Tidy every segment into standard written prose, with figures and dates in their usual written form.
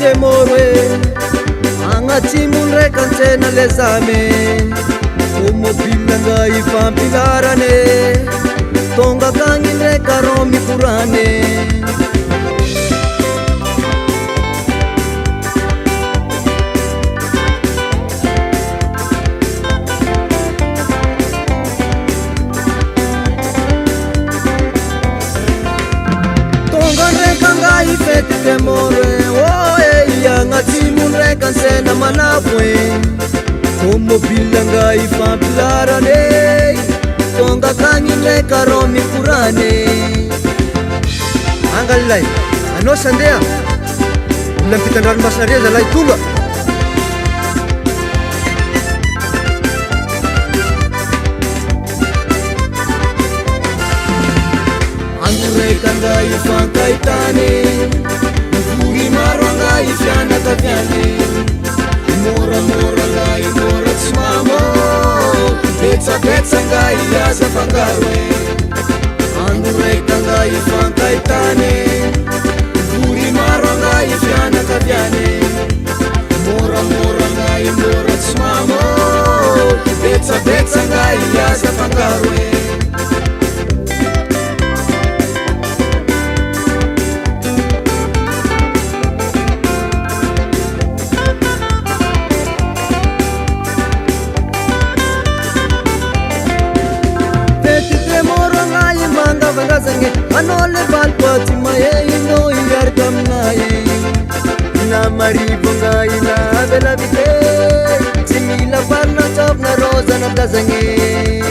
temoro e agnatsimo ndraiky antsena le zame tomobile nga ifampilarane tonga kagny ndraiky aron mikorane ifety temoro oe agnatsimo ndraiky ansena manavo e tomobile nga ifampilarane tonga kagny ndraiky aron mikorane angalilay anao sandeha olona mpitandranomasina reza lay tolo andoraiky anga ifankahitany mivory maro anga ifianakaviany moramora nga imora tsy mamo betsabetsa nga iaza fangaro e andoraiky anga ifankahitany mivory maro anga ifianakaviany moramora nga imora tsy mamo betsabetsa nga iaza fangaro e anao le valikoaty maheno iaraka aminahy namarivo nga ina avelavite tsy mila farina tsavina rozana tazagny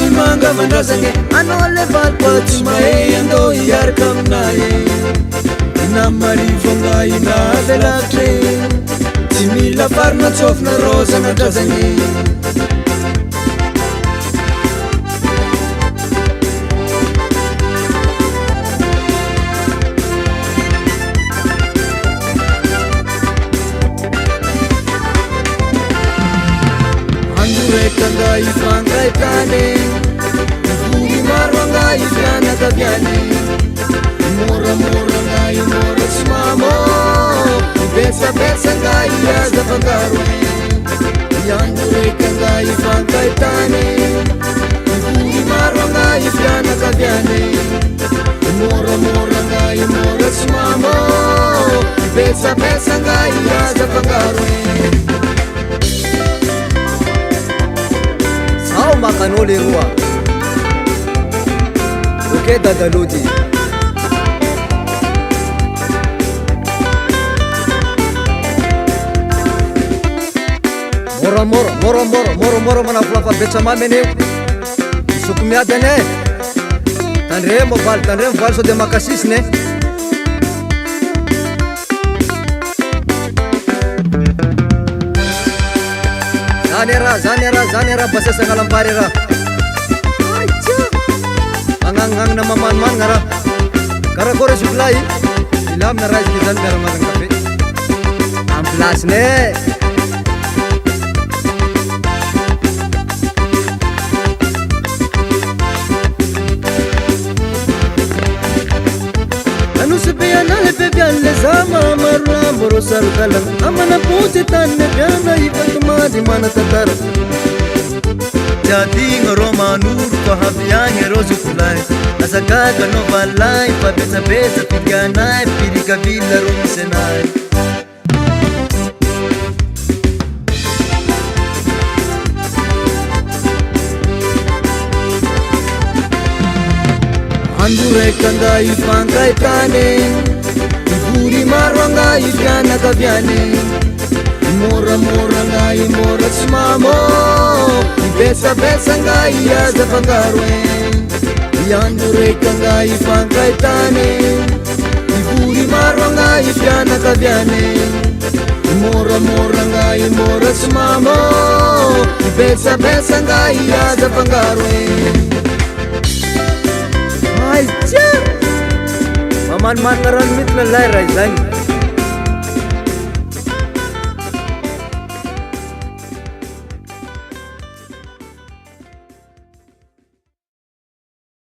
imanga vandrazagny anao le valikoaty maheno iaraka aminahy namarivo nga ina avelavitry tsy mila farina tsofina rozana drazagny andoraiky anga ifankahitany mivory maro anga ifianakaviany moramora nga imora tsy mamo ibetsabetsa nga iaza fangaro e andoraiky anga ifankahitany mivory maro anga ifianakaviany moramora nga imora tsy mamo ibetsabetsa nga iaza fangaro e makanao le roa oke dadalody moramora manafolafa betsamamy aneo isoko miady ane tandremo valy sao de makasisine zany raha basesagnalam-bary raha agnagnagna mamanomanagna raha karakory zokolay ilamina raha izy zany miaramazana kafe amplasine anosy anahy bebianle zama marolambo ro sarokalana amanapotsy tany aviana ifatomady manatantara jadigna ro manoro fa haviagny ro zokolay asagaga no valay fa betsabetsa fidianay pirikavila ro misy anay andoraiky anga ifankahitany mivory maro anga ifianakaviany moramora nga imora tsy mamo ibetsabetsa nga iaza fangaro e andoraiky anga ifankahitany mivory maro anga ifianakaviany moramora nga imora tsy mamo ibetsabetsa nga iaza fangaro e Mamanu-manu ngaran mit lalai rai zang